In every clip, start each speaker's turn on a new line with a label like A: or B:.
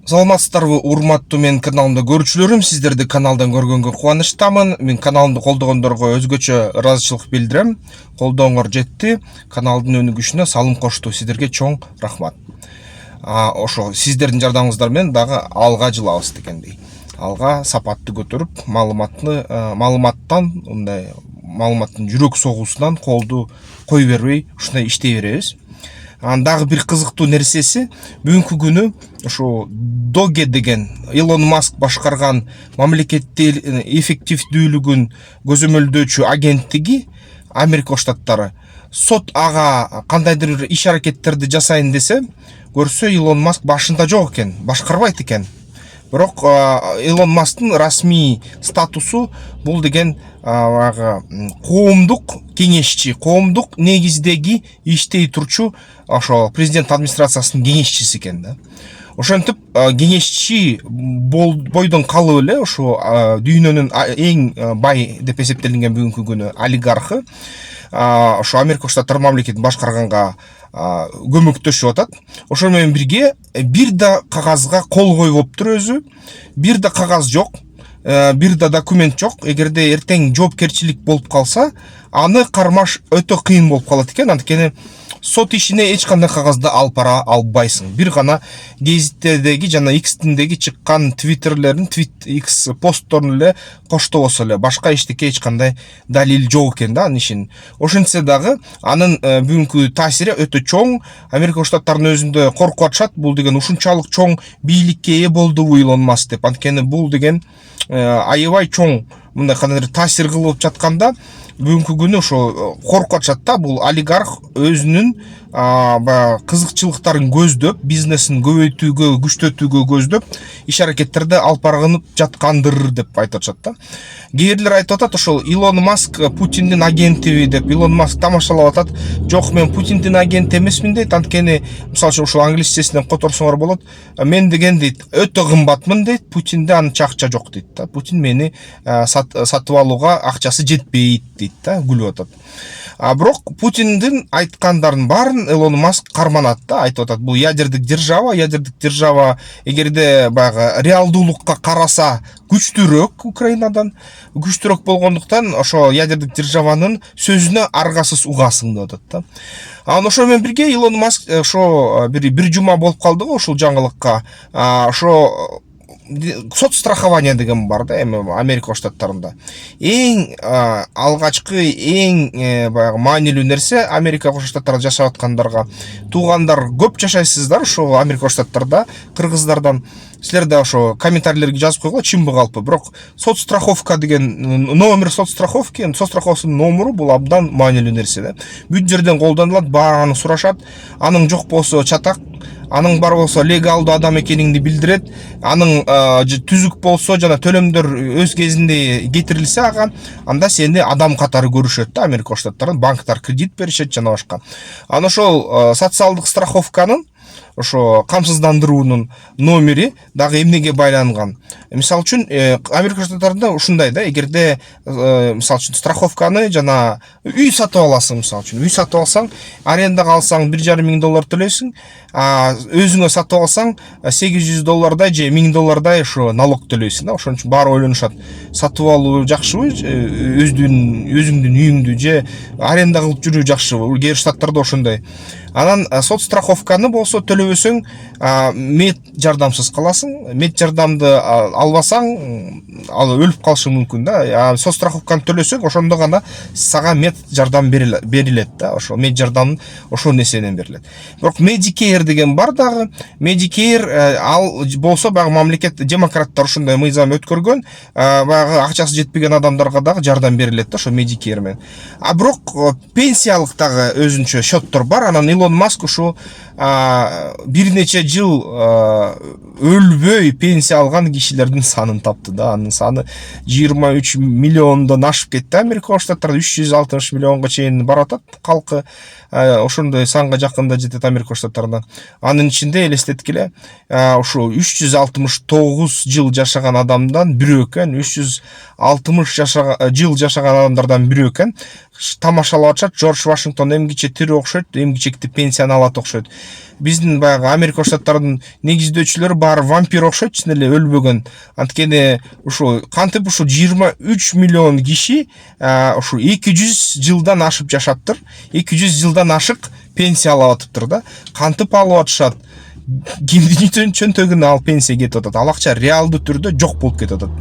A: Саламатсыздарбы, урматтуу менин каналымда көрүүчүлөрүм, сиздерди каналдан көргөнгө кубанычтамын. Мен каналымды колдогондорго өзгөчө ыраазычылык билдирем. Колдооңор жетти, каналдын өнүгүшүнө салым кошту. Сиздерге чоң рахмат. Ошо сиздердин жардамыңыздар менен дагы алга жылабыз дегендей. Алга сапатты көтөрүп, маалыматтан маалыматтын жүрөк согуусунан колду кой бербей ушундай иштей беребиз. Дагы бир кызыктуу нерсеси, бүгүнкү күнү ошо Доге деген Илон Маск башкарган мамлекеттин эффективдүүлүгүн көзөмөлдөөчү агенттиги Америка Штаттары сот ага кандайдыр бир иш аракеттерди жасайын десе, көрсө Илон Маск башында жок экен, башкарбайт экен. Бирок Илон Масктын расмий статусу бул деген коомдук кеңешчи, коомдук негиздеги иштей турчу ошо президент администрациясынын кеңешчиси экен да. Ошентип кеңешчи бойдон калып эле ошо дүйнөнүн эң бай деп эсептелинген бүгүнкү күнү олигархы ошо Америка Штаттары мамлекетин башкарганга көмөктөшүп атат. Ошо менен бирге бир да кагазга кол койбоптур өзү. Бир да кагаз жок, бир да документ жок. Эгерде эртең жоопкерчилик болуп калса, аны кармаш өтө кыйын болуп калат экен. Анткени сот ишине эч кандай кагазды алып бара албайсың. Бир гана гезиттердеги жана X-тиндеги чыккан твиттерлерин, X постторун эле коштобосо эле башка эчтеке эч кандай далил жок экен да анын ишин. Ошентсе дагы анын бүгүнкү таасири өтө чоң. Америка Штаттарынын өзүндө коркуп атышат. Бул деген ушунчалык чоң бийликке ээ болдубу Илон Маск деп. Анткени бул деген аябай чоң мындай кандайдыр таасир кылып жатканда бүгүнкү күнү ошо коркуп атышат да. Бул олигарх өзүнүн кызыкчылыктарын көздөп, бизнесин көбөйтүүгө, күчтөтүүгө көздөп иш аракеттерди алып барганып жаткандыр деп айтып атышат да. Кээ бирлер айтып атат, ошол Илон Маск Путиндин агентиби деп. Илон Маск тамашалап атат. Жок, мен Путиндин агенти эмесмин дейт. Анткени мисалы үчүн ушул англисчесинен которсоңор болот. Мен деген дейт, өтө кымбатмын дейт. Путинде анча акча жок дейт да. Путин мени сатып алууга акчасы жетпейт дейт да, күлүп атат. Бирок Путиндин айткандарын баарын Илон Маск карманат да, айтып атат. Бул ядердик держава эгерде баягы реалдуулукка караса күчтүүрөөк, Украинадан күчтүүрөөк болгондуктан ошо ядердик державанын сөзүнө аргасыз угасың деп атат да. Ошо менен бирге Илон Маск ошо бир жума болуп калды го ушул жаңылыкка. Ошо соцстрахование деген бар да эми Америка Штаттарында. Эң алгачкы, эң баягы маанилүү нерсе Америка Штаттарында жашап аткандарга туугандар көп жашайсыздар ошо Америка Штаттарда, кыргыздардан. Силер да ошо комментарийлерге жазып койгула, чынбы калпы. Бирок соцстраховка деген номер соцстраховканын номеру бул абдан маанилүү нерсе да. Бүт жерден колдонулат, баарын сурашат. Аның жок болсо чатак, аның бар болсо легалдуу адам экениңди билдирет. Аның түзүк болсо жана төлөмдөр өз кезинде кетирилсе ага, анда сени адам катары көрүшөт да Америка Штаттарында. Банктар кредит беришет жана башка. Ошол социалдык страховканын ошо камсыздандыруунун номери дагы эмнеге байланган? Мисалы үчүн Америка Штаттарында ушундай да, эгерде мисалы үчүн страховканы жана үй сатып аласың, мисалы үчүн үй сатып алсаң, арендага алсаң $1,5 миң төлөйсүң, өзүңө сатып алсаң $800 же $1000 ошо налог төлөйсүң да. Ошон үчүн баары ойлонушат, сатып алуу жакшыбы, өзүңдүн үйүңдү же аренда кылып жүрүү жакшыбы? Кээ бир штаттарда ошондой. Анан соцстраховканы болсо төлөбөсөң мед жардамсыз каласың. Мед жардамды албасаң, ал өлүп калышың мүмкүн да. Соцстраховканы төлөсөң, ошондо гана сага мед жардам берилет да. Ошо мед жардам ошол несенен берилет. Бирок Medicare деген бар дагы. Medicare ал болсо баягы мамлекет, демократтар ушундай мыйзам өткөргөн, баягы акчасы жетпеген адамдарга дагы жардам берилет да ошо Medicare менен. Бирок пенсиялык дагы өзүнчө счеттор бар. Анан Илон Маск ушу бир нече жыл өлбөй пенсия алган кишилердин санын тапты да. Анын саны 23 миллиондон ашып кетти. Америка Штаттарында 360 миллионго чейин баратат калкы. Ошондой санга жакында жетет Америка Штаттарында. Анын ичинде элестеткиле, ушу 369 жыл жашаган адамдан бирөө экен, 360 жыл жашаган адамдардан бирөө экен. Тамашалап атышат. Джордж Вашингтон эмгиче тирүү окшойт, эмгичекти пенсияны алат окшойт. биздин баягы Америка Штаттарынын негиздөөчүлөрү баары вампир окшойт, чын эле өлбөгөн. Анткени ушу кантип ушу 23 миллион киши ушу 200 жылдан ашып жашаптыр. 200 жылдан ашык пенсия алып атыптыр да. Кантип алып атышат? Кимдин чөнтөгүнө ал пенсия кетип атат. Ал акча реалдуу түрдө жок болуп кетип атат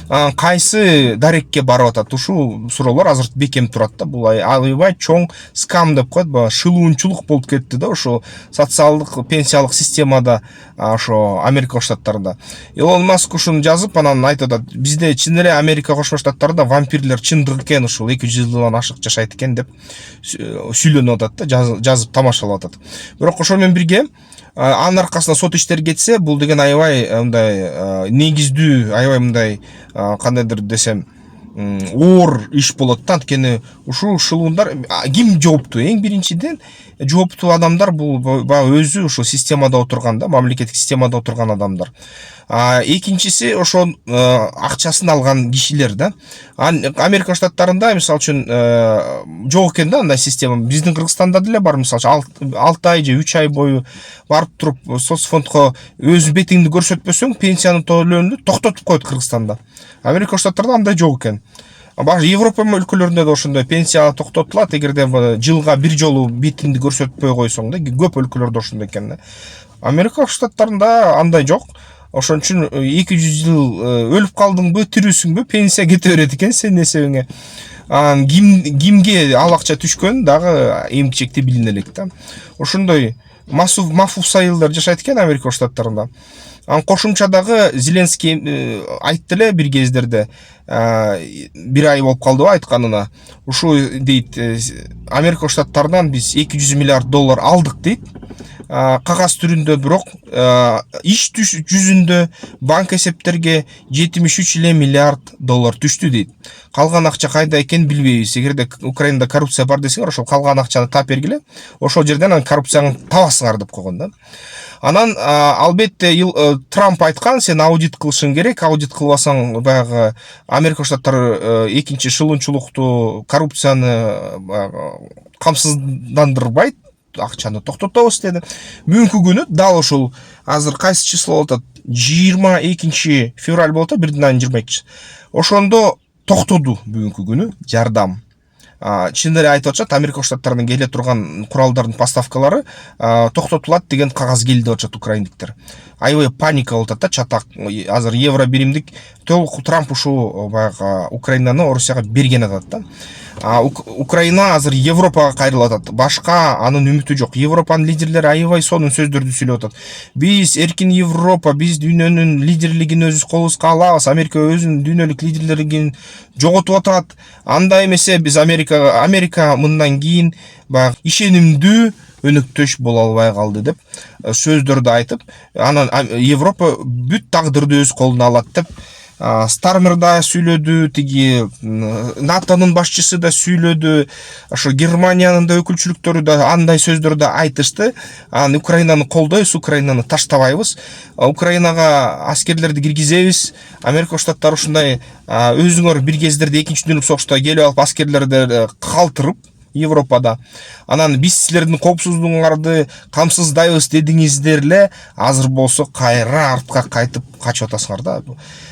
A: да. Кайсы дарекке барып атат? Ушул суроолор азыр бекем турат да. Бул аябай чоң скам деп коет, баягы шылуунчулук болуп кетти да ошо социалдык пенсиялык системада ошо Америка Штаттарында. Илон Маск ушуну жазып, анан айтып атат, бизде чын эле Америка Кошмо Штаттарында вампирлер чындык экен, ушул 200 жылдан ашык жашайт экен деп сүйлөнүп атат да, жазып тамашалап атат. Бирок ошол менен бирге анын аркасында сот иштер кетсе, бул деген аябай мындай негиздүү, аябай мындай кандайдыр десем оор иш болот да. Анткени ушул шылуундар ким жооптуу? Эң биринчиден жооптуу адамдар бул баягы өзү ушул системада отурган да, мамлекеттик системада отурган адамдар. Экинчиси ошо акчасын алган кишилер да. Америка Штаттарында мисалы үчүн жок экен да андай система. Биздин Кыргызстанда деле бар, мисалы үчүн 6 ай же 3 ай бою барып туруп соцфондко өз бетиңди көрсөтпөсөң пенсияны төлөөнү токтотуп коет Кыргызстанда. Америка Штаттарында андай жок экен. Европа өлкөлөрүндө да ошондой пенсия токтотулат эгерде жылга бир жолу бетиңди көрсөтпөй койсоң да. Көп өлкөлөрдө ошондой экен да. Америка Штаттарында андай жок. Ошон үчүн 200 жыл өлүп калдыңбы, тирүүсүңбү, пенсия кете берет экен сенин эсебиңе. Кимге ал акча түшкөн дагы эмгичекте билине элек да. Ошондой мафуса айылдар жашайт экен Америка Штаттарында. Кошумча дагы Зеленский айтты эле бир кездерде, бир ай болуп калдыбы айтканына. Ушу дейт, Америка Штаттарынан биз 200 миллиард доллар алдык дейт. Кагаз түрүндө, бирок иш жүзүндө банк эсептерге 73 миллиард доллар түштү дейт. Калган акча кайда экен билбейбиз. Эгерде Украинада коррупция бар десеңер, ошол калган акчаны таап бергиле, ошол жерден коррупцияны табасыңар деп койгон да. Анан албетте Трамп айткан, сен аудит кылышың керек, аудит кылбасаң баягы Америка Штаттары экинчи шылуунчулукту, коррупцияны камсыздандырбайт, акчаны токтотобуз деди. Бүгүнкү күнү дал ошол азыр кайсы число болуп атат? 22 февраль болуп атат, бирдин айдын 22. Ошондо токтоду бүгүнкү күнү жардам. Чын эле айтып атышат, Америка Штаттарынан келе турган куралдардын поставкалары токтотулат деген кагаз келди деп атышат украиндиктер. Аябай паника болуп атат да, чатак. Азыр евро биримдик толук Трамп ушул баягы Украинаны Орусияга берген атат да. Украина азыр Европага кайрылып атат. Башка анын үмүтү жок. Европанын лидерлери аябай сонун сөздөрдү сүйлөп атат. Биз эркин Европа, биз дүйнөнүн лидерлигин өзүбүз колубузга алабыз. Америка өзүнүн дүйнөлүк лидерлигин жоготуп атат. Андай эмесе биз Америка мындан кийин баягы ишенимдүү өнөктөш боло албай калды деп сөздөрдү айтып, анан Европа бүт тагдырды өз колуна алат деп Стармер да сүйлөдү, тиги НАТОнун башчысы да сүйлөдү, ошо Германиянын да өкүлчүлүктөрү да андай сөздөрдү айтышты. Украинаны колдойбуз, Украинаны таштабайбыз, Украинага аскерлерди киргизебиз. Америка Штаттары ушундай өзүңөр бир кездерде экинчи дүйнөлүк согушта келип алып аскерлерди калтырып Европада, анан биз силердин коопсуздугуңарды камсыздайбыз дедиңиздер эле, азыр болсо кайра артка кайтып качып атасыңар да.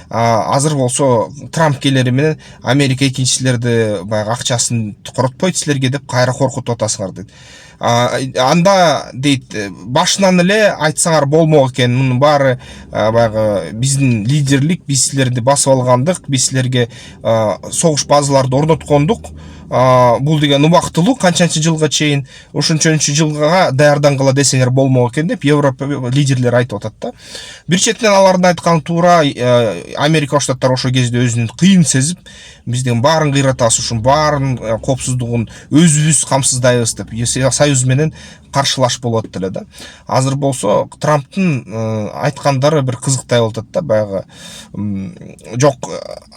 A: Азыр болсо Трамп келери менен Америка экинчилерди баягы акчасын коротпойт силерге деп кайра коркутуп атасыңар дейт. Анда дейт, башынан эле айтсаңар болмок экен, мунун баары баягы биздин лидерлик, биз силерди басып алгандык, биз силерге согуш базаларды орноткондук. Бул деген убактылуу, канчанчы жылга чейин, ушунчончу жылга даярдангыла десеңер болмок экен деп Европа лидерлери айтып атат да. Бир четинен алардын айтканы туура, Америка Штаттары ошол кезде өзүнүн кыйын сезип, биздин баарын кыйратабыз, ушун баарын коопсуздугун өзүбүз камсыздайбыз деп Союз менен каршылаш болот деле да. Азыр болсо Трамптын айткандары бир кызыктай болуп атат да, баягы жок,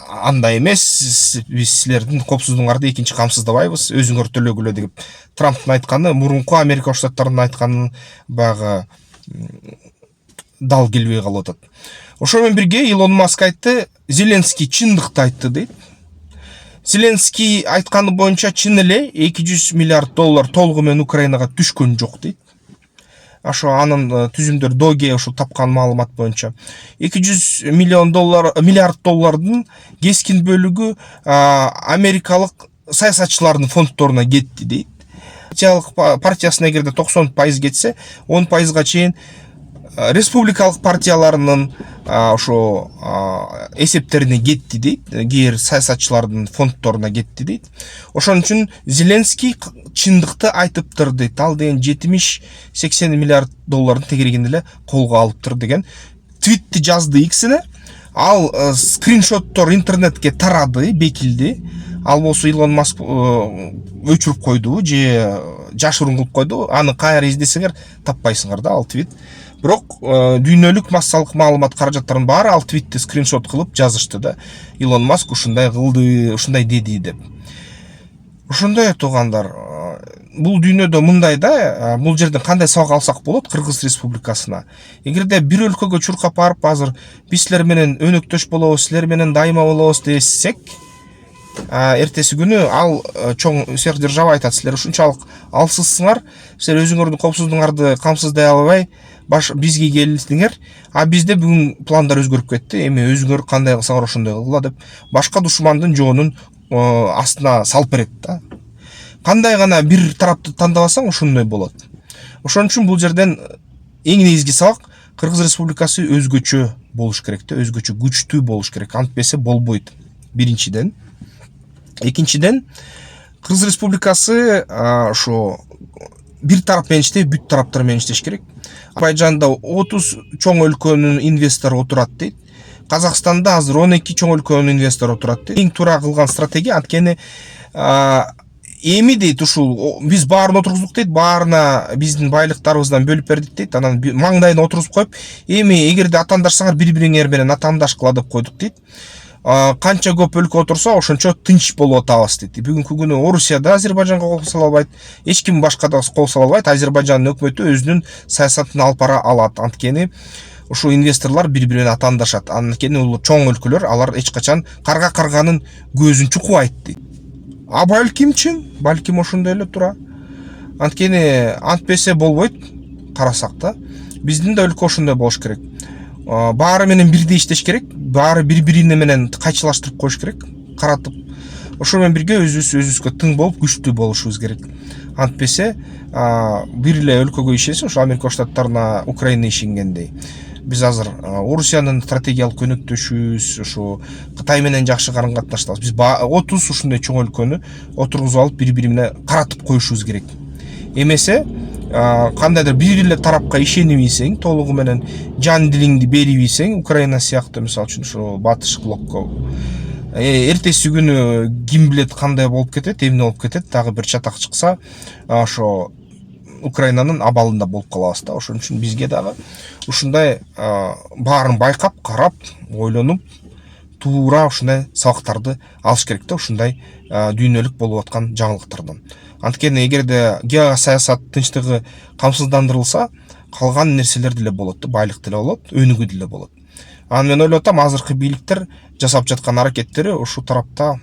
A: андай эмес, биз силердин коопсуздугуңарды экинчи камсыздабайбыз, өзүңөр төлөгүлө деп Трамптын айтканы мурунку Америка Штаттарынын айтканын баягы дал келбей калып атат. Ошо менен бирге Илон Маск айтты, Зеленский чындыкты айтты дейт. Зеленский айтканы боюнча чын эле 200 миллиард доллар толугу менен Украинага түшкөн жок дейт. ошо анын түзүмдөр доге ушул тапкан маалымат боюнча 200 миллиард доллардын кескин бөлүгү америкалык саясатчылардын фонддоруна кетти дейт. Партиясына эгерде 90% кетсе, 10%га чейин республикалык партияларынын ошо эсептерине кетти дейт. Кээ саясатчылардын фонддоруна кетти дейт. Ошон үчүн Зеленский чындыкты айтыптыр дейт. Ал деген 70-80 миллиард доллардын тегерегин эле колго алыптыр деген твитти жазды X-ине. Ал скриншоттор интернетке тарады, бекилди. Ал болсо Илон Маск өчүрүп койду же жашыруун кылып койду. Аны кайра издесеңер таппайсыңар да ал твит. Бирок дүйнөлүк массалык маалымат каражаттарынын баары ал твитти скриншот кылып жазышты да. Илон Маск ушундай кылды, ушундай деди деп. Ошондой туугандар, бул дүйнөдө мындай да, бул жерден кандай сабак алсак болот Кыргыз Республикасына. Эгерде бир өлкөгө чуркап барып азыр биз силер менен өнөктөш болобуз, силер менен дайыма болобуз десек, эртеси күнү ал чоң сверхдержава айтат, силер ушунчалык алсызсыңар, силер өзүңөрдүн коопсуздугуңарды камсыздай албай бизге келдиңер, бизде бүгүн пландар өзгөрүп кетти, эми өзүңөр кандай кылсаңар ошондой кылгыла деп башка душмандын жоонун астына салып берет да. Кандай гана бир тарапты тандабасаң ошондой болот. Ошон үчүн бул жерден эң негизги сабак Кыргыз Республикасы өзгөчө болуш керек да, өзгөчө күчтүү болуш керек. Антпесе болбойт. Биринчиден. Экинчиден, Кыргыз Республикасы ошо бир тарап менен иштеп, бүт тараптар менен иштеш керек. Азербайжанда 30 чоң өлкөнүн инвестору отурат дейт. Казакстанда азыр 12 чоң өлкөнүн инвестору отурат дейт. Эң туура кылган стратегия анткени эми дейт ушул биз баарын отургуздук дейт, баарына биздин байлыктарыбыздан бөлүп бердик дейт. Анан маңдайына отургузуп коюп, эми эгерде атаандашсаңар бири-бириңер менен атаандаш кыла деп койдук дейт. Канча көп өлкө отурса, ошончо тынч болуп атабыз дейт. Бүгүнкү күнү Орусия да Азербайжанга кол сала албайт, эч ким башка да кол сала албайт. Азербайжандын өкмөтү өзүнүн саясатын алып бара алат. Анткени ушул инвесторлор бири-бирине атаандашат. Анткени бул чоң өлкөлөр, алар эч качан карга карганын көзүн чукубайт дейт. Балким ошондой эле туура. Анткени антпесе болбойт, карасак да. Биздин да өлкө ошондой болуш керек. Баары менен бирдей иштеш керек, баары бири-бирине менен кайчылаштырып коюш керек, каратып. Ошо менен бирге өзүбүзгө тың болуп, күчтүү болушубуз керек. Антпесе бир эле өлкөгө ишенсе, ошо Америка Штаттарына Украина ишенгендей. Биз азыр Орусиянын стратегиялык өнөктөшүбүз, ошо Кытай менен жакшы карым катнаштабыз. Биз 30 ушундай чоң өлкөнү отургузуп алып, бири-бири менен каратып коюшубуз керек. Эмесе кандайдыр бир эле тарапка ишенибийсең, толугу менен жан дилиңди берибийсең, Украина сыяктуу мисалы үчүн ошо батыш блокко эртеси күнү ким билет кандай болуп кетет, эмне болуп кетет, дагы бир чатак чыкса, ошо Украинанын абалында болуп калабыз да. Ошон үчүн бизге дагы ушундай баарын байкап, карап, ойлонуп, туура ушундай сабактарды алыш керек да, ушундай дүйнөлүк болуп аткан жаңылыктардан. Анткени эгерде геосаясат тынчтыгы камсыздандырылса, калган нерселер деле болот, байлык деле болот, өнүгүү деле болот. Аны мен ойлоп атам, азыркы бийликтер жасап жаткан аракеттери ушул тарапта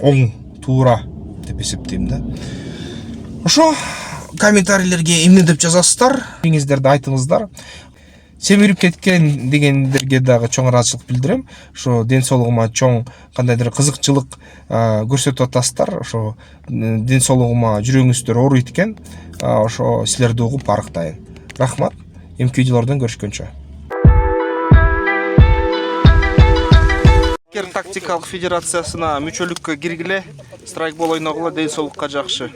A: оң, туура деп эсептейм да. Ошо комментарийлерге эмне деп жазасыздар, пикириңиздерди айтыңыздар. Семирип кеткен дегендерге дагы чоң ыраазычылык билдирем. Ошо ден соолугума чоң кандайдыр кызыкчылык көрсөтүп атасыздар. Ошо ден соолугума жүрөгүңүздөр ооруйт экен. Ошо силерди угуп арыктайын. Рахмат. Эмки видеолордон көрүшкөнчө. Тактикалык федерациясына мүчөлүккө киргиле, страйкбол ойногула, ден соолукка жакшы.